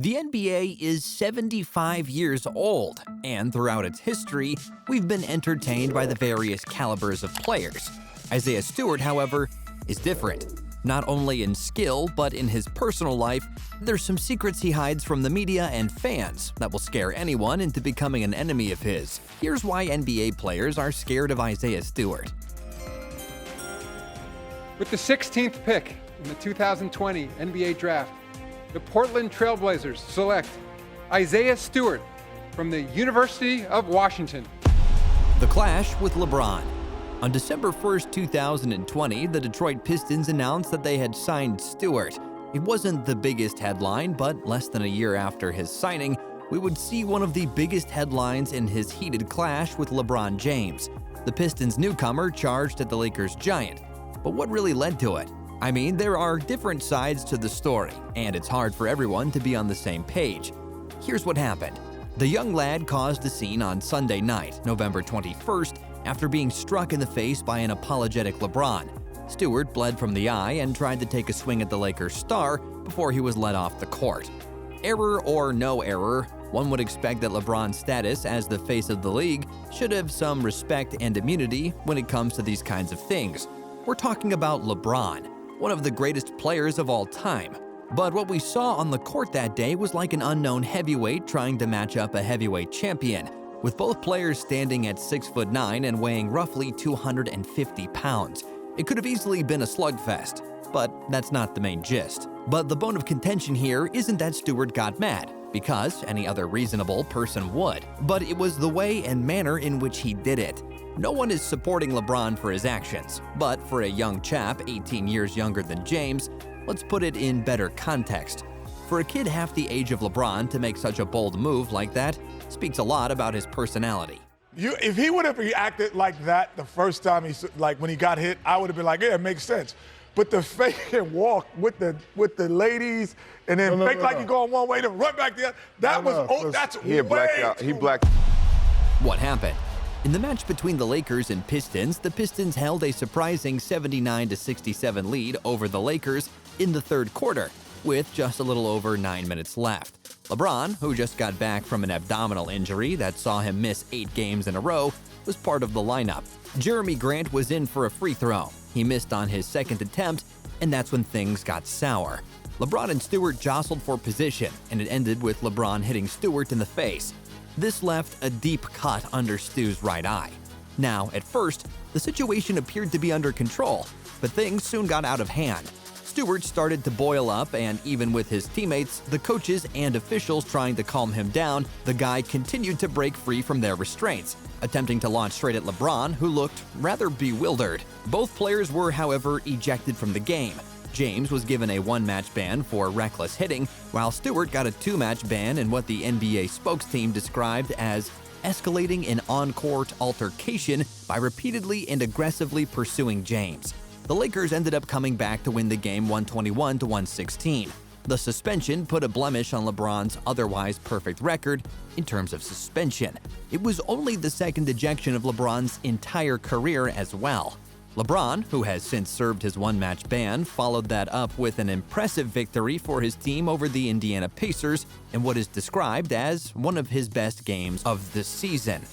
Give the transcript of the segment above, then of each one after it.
The NBA is 75 years old, and throughout its history, we've been entertained by the various calibers of players. Isaiah Stewart, however, is different. Not only in skill, but in his personal life, there's some secrets he hides from the media and fans that will scare anyone into becoming an enemy of his. Here's why NBA players are scared of Isaiah Stewart. With the 16th pick in the 2020 NBA Draft, the Portland Trail Blazers select Isaiah Stewart from the University of Washington. The clash with LeBron. On December 1st, 2020, the Detroit Pistons announced that they had signed Stewart. It wasn't the biggest headline, but less than a year after his signing, we would see one of the biggest headlines in his heated clash with LeBron James. The Pistons newcomer charged at the Lakers giant. But what really led to it? I mean, there are different sides to the story, and it's hard for everyone to be on the same page. Here's what happened. The young lad caused a scene on Sunday night, November 21st, after being struck in the face by an apologetic LeBron. Stewart bled from the eye and tried to take a swing at the Lakers star before he was led off the court. Error or no error, one would expect that LeBron's status as the face of the league should have some respect and immunity when it comes to these kinds of things. We're talking about LeBron, one of the greatest players of all time. But what we saw on the court that day was like an unknown heavyweight trying to match up a heavyweight champion, with both players standing at 6'9" and weighing roughly 250 pounds. It could have easily been a slugfest, but that's not the main gist. But the bone of contention here isn't that Stewart got mad, because any other reasonable person would, but it was the way and manner in which he did it. No one is supporting LeBron for his actions, but for a young chap 18 years younger than James, let's put it in better context. For a kid half the age of LeBron to make such a bold move like that speaks a lot about his personality. If he would have reacted like that the first time when he got hit, I would have been like, yeah, it makes sense. But the fake and walk with the ladies and then fake like you're going one way, then run back the other, that's he blacked out. He blacked. What happened? In the match between the Lakers and Pistons, the Pistons held a surprising 79-67 lead over the Lakers in the third quarter, with just a little over 9 minutes left. LeBron, who just got back from an abdominal injury that saw him miss 8 games in a row, was part of the lineup. Jeremy Grant was in for a free throw. He missed on his second attempt, and that's when things got sour. LeBron and Stewart jostled for position, and it ended with LeBron hitting Stewart in the face. This left a deep cut under Stu's right eye. Now, at first, the situation appeared to be under control, but things soon got out of hand. Stewart started to boil up, and even with his teammates, the coaches, and officials trying to calm him down, the guy continued to break free from their restraints, attempting to launch straight at LeBron, who looked rather bewildered. Both players were, however, ejected from the game. James was given a 1-match ban for reckless hitting, while Stewart got a 2-match ban in what the NBA spokes team described as escalating an on-court altercation by repeatedly and aggressively pursuing James. The Lakers ended up coming back to win the game 121-116. The suspension put a blemish on LeBron's otherwise perfect record in terms of suspension. It was only the second ejection of LeBron's entire career as well. LeBron, who has since served his 1-match ban, followed that up with an impressive victory for his team over the Indiana Pacers in what is described as one of his best games of the season.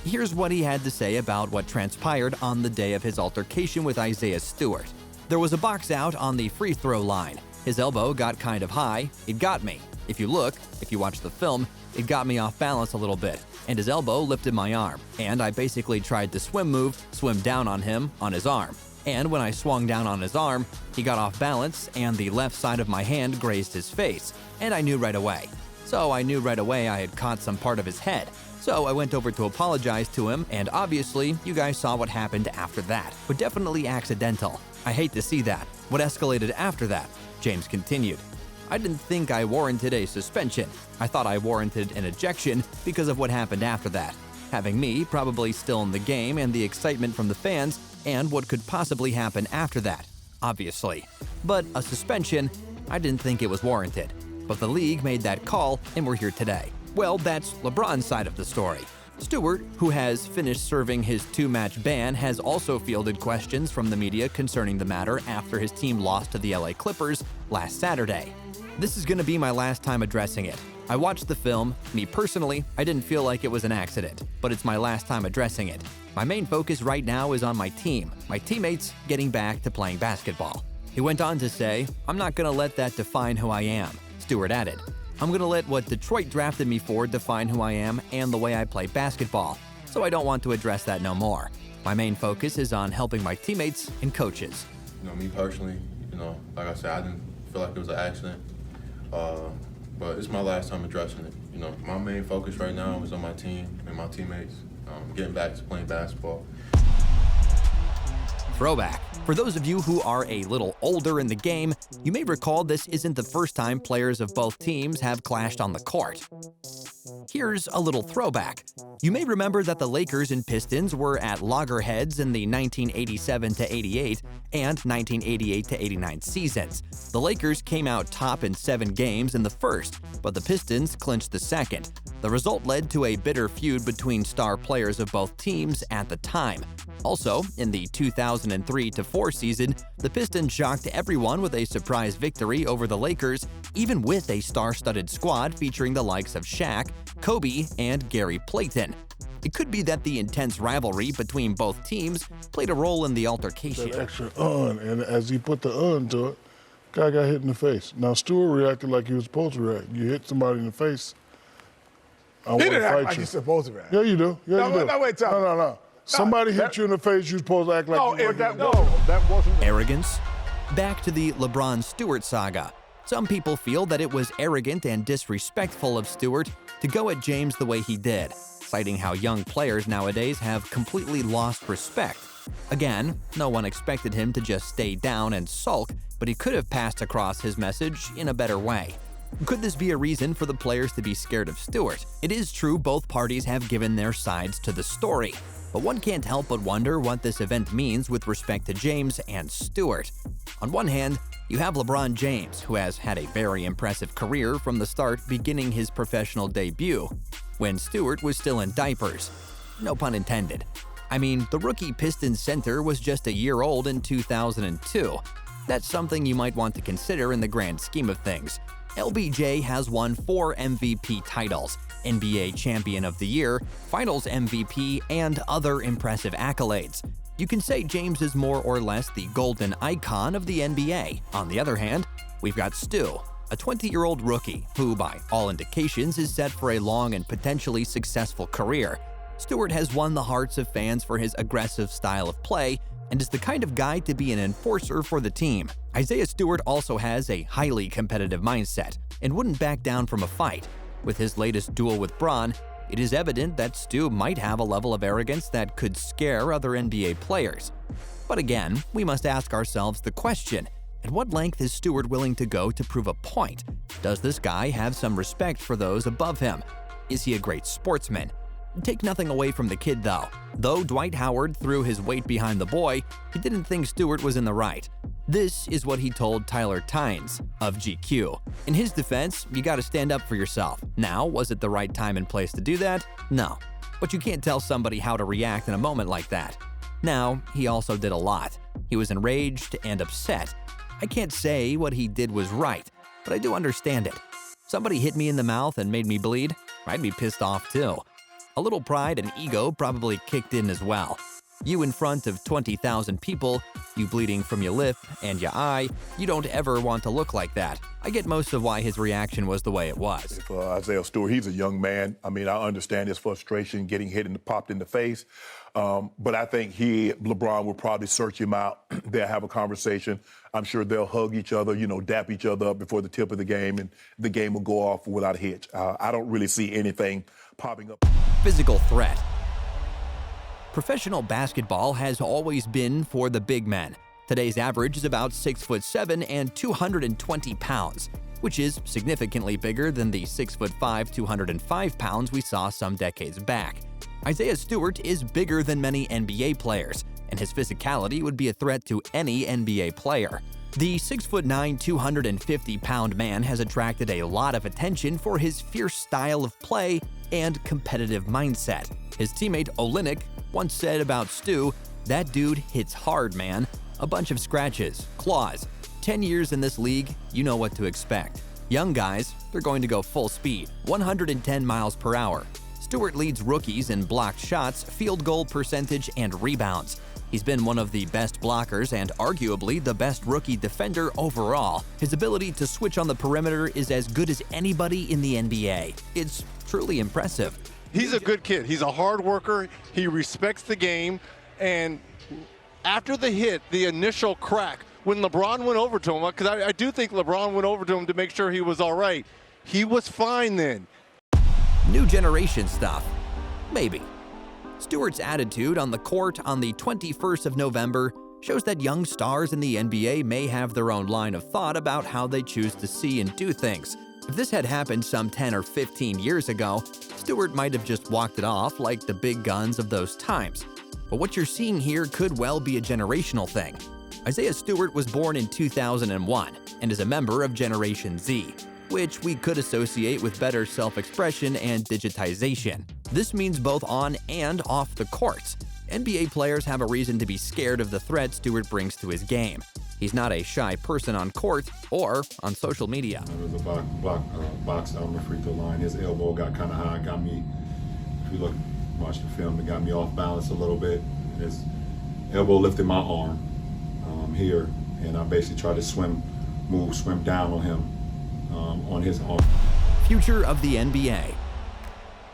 Here's what he had to say about what transpired on the day of his altercation with Isaiah Stewart. There was a box out on the free throw line. His elbow got kind of high. It got me. If you watch the film, it got me off balance a little bit, and his elbow lifted my arm, and I basically tried to swim down on him on his arm. And when I swung down on his arm, he got off balance, and the left side of my hand grazed his face, and I knew right away. I had caught some part of his head. So I went over to apologize to him, and obviously, you guys saw what happened after that, but definitely accidental. I hate to see that. What escalated after that? James continued. I didn't think I warranted a suspension. I thought I warranted an ejection because of what happened after that. Having me probably still in the game and the excitement from the fans and what could possibly happen after that, obviously. But a suspension, I didn't think it was warranted. But the league made that call, and we're here today. Well, that's LeBron's side of the story. Stewart, who has finished serving his 2-match ban, has also fielded questions from the media concerning the matter after his team lost to the LA Clippers last Saturday. This is going to be my last time addressing it. I watched the film. Me personally, I didn't feel like it was an accident, but it's my last time addressing it. My main focus right now is on my team, my teammates getting back to playing basketball. He went on to say, "I'm not going to let that define who I am," Stewart added. "I'm going to let what Detroit drafted me for define who I am and the way I play basketball, so I don't want to address that no more. My main focus is on helping my teammates and coaches." Me personally, like I said, I didn't feel like it was an accident, but it's my last time addressing it. My main focus right now is on my team and my teammates, getting back to playing basketball. Throwback. For those of you who are a little older in the game, you may recall this isn't the first time players of both teams have clashed on the court. Here's a little throwback. You may remember that the Lakers and Pistons were at loggerheads in the 1987-88 and 1988-89 seasons. The Lakers came out top in 7 games in the first, but the Pistons clinched the second. The result led to a bitter feud between star players of both teams at the time. Also, in the 2003-04 season, the Pistons shocked everyone with a surprise victory over the Lakers, even with a star-studded squad featuring the likes of Shaq, Kobe, and Gary Payton. It could be that the intense rivalry between both teams played a role in the altercation. That extra and as he put the to it, guy got hit in the face. Now, Stewart reacted like he was supposed to react. You hit somebody in the face, I want He to didn't act fight like you. he's supposed to react. Yeah, you do. Yeah, you do. No, wait, tell me. No. Somebody hit you in the face, you're supposed to act like you that wasn't. Arrogance? Back to the LeBron-Stewart saga. Some people feel that it was arrogant and disrespectful of Stewart to go at James the way he did, citing how young players nowadays have completely lost respect. Again, no one expected him to just stay down and sulk, but he could have passed across his message in a better way. Could this be a reason for the players to be scared of Stewart? It is true both parties have given their sides to the story, but one can't help but wonder what this event means with respect to James and Stewart. On one hand, you have LeBron James, who has had a very impressive career from the start, beginning his professional debut, when Stewart was still in diapers. No pun intended. I mean, the rookie Pistons center was just a year old in 2002. That's something you might want to consider in the grand scheme of things. LBJ has won 4 MVP titles, NBA Champion of the Year, Finals MVP, and other impressive accolades. You can say James is more or less the golden icon of the NBA. On the other hand, we've got Stu, a 20-year-old rookie who, by all indications, is set for a long and potentially successful career. Stewart has won the hearts of fans for his aggressive style of play and is the kind of guy to be an enforcer for the team. Isaiah Stewart also has a highly competitive mindset and wouldn't back down from a fight. With his latest duel with Bron, it is evident that Stu might have a level of arrogance that could scare other NBA players. But again, we must ask ourselves the question, at what length is Stewart willing to go to prove a point? Does this guy have some respect for those above him? Is he a great sportsman? Take nothing away from the kid, though. Though Dwight Howard threw his weight behind the boy, he didn't think Stewart was in the right. This is what he told Tyler Tynes of GQ. In his defense, you gotta stand up for yourself. Now, was it the right time and place to do that? No. But you can't tell somebody how to react in a moment like that. Now, he also did a lot. He was enraged and upset. I can't say what he did was right, but I do understand it. Somebody hit me in the mouth and made me bleed. I'd be pissed off too. A little pride and ego probably kicked in as well. You in front of 20,000 people, you bleeding from your lip and your eye, you don't ever want to look like that. I get most of why his reaction was the way it was. For Isaiah Stewart, he's a young man. I mean, I understand his frustration getting hit and popped in the face. But I think LeBron will probably search him out. They'll have a conversation. I'm sure they'll hug each other, dap each other up before the tip of the game, and the game will go off without a hitch. I don't really see anything popping up. Physical threat. Professional basketball has always been for the big men. Today's average is about 6'7" and 220 pounds, which is significantly bigger than the 6'5", 205 pounds we saw some decades back. Isaiah Stewart is bigger than many NBA players, and his physicality would be a threat to any NBA player. The 6'9", 250-pound man has attracted a lot of attention for his fierce style of play and competitive mindset. His teammate Olynyk once said about Stu, "That dude hits hard, man. A bunch of scratches, claws, 10 years in this league, you know what to expect. Young guys, they're going to go full speed, 110 miles per hour. Stewart leads rookies in blocked shots, field goal percentage, and rebounds. He's been one of the best blockers and arguably the best rookie defender overall. His ability to switch on the perimeter is as good as anybody in the NBA. It's truly impressive. He's a good kid. He's a hard worker. He respects the game. And after the hit, the initial crack, when LeBron went over to him, because I do think LeBron went over to him to make sure he was all right, he was fine then. New generation stuff? Maybe. Stewart's attitude on the court on the 21st of November shows that young stars in the NBA may have their own line of thought about how they choose to see and do things. If this had happened some 10 or 15 years ago, Stewart might have just walked it off like the big guns of those times. But what you're seeing here could well be a generational thing. Isaiah Stewart was born in 2001 and is a member of Generation Z, which we could associate with better self-expression and digitization. This means both on and off the courts. NBA players have a reason to be scared of the threat Stewart brings to his game. He's not a shy person on court or on social media. There was a box on the free throw line. His elbow got kind of high, got me, if you watch the film, it got me off balance a little bit. His elbow lifted my arm here, and I basically tried to swim down on him on his arm. Future of the NBA.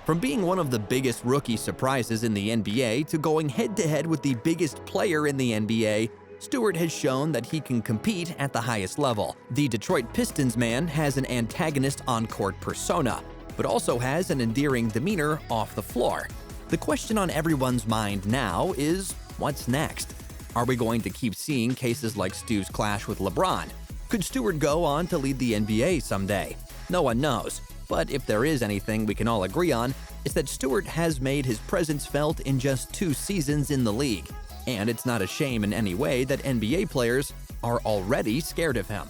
From being one of the biggest rookie surprises in the NBA to going head-to-head with the biggest player in the NBA, Stewart has shown that he can compete at the highest level. The Detroit Pistons man has an antagonist on-court persona, but also has an endearing demeanor off the floor. The question on everyone's mind now is, what's next? Are we going to keep seeing cases like Stu's clash with LeBron? Could Stewart go on to lead the NBA someday? No one knows. But if there is anything we can all agree on, it's that Stewart has made his presence felt in just 2 seasons in the league. And it's not a shame in any way that NBA players are already scared of him.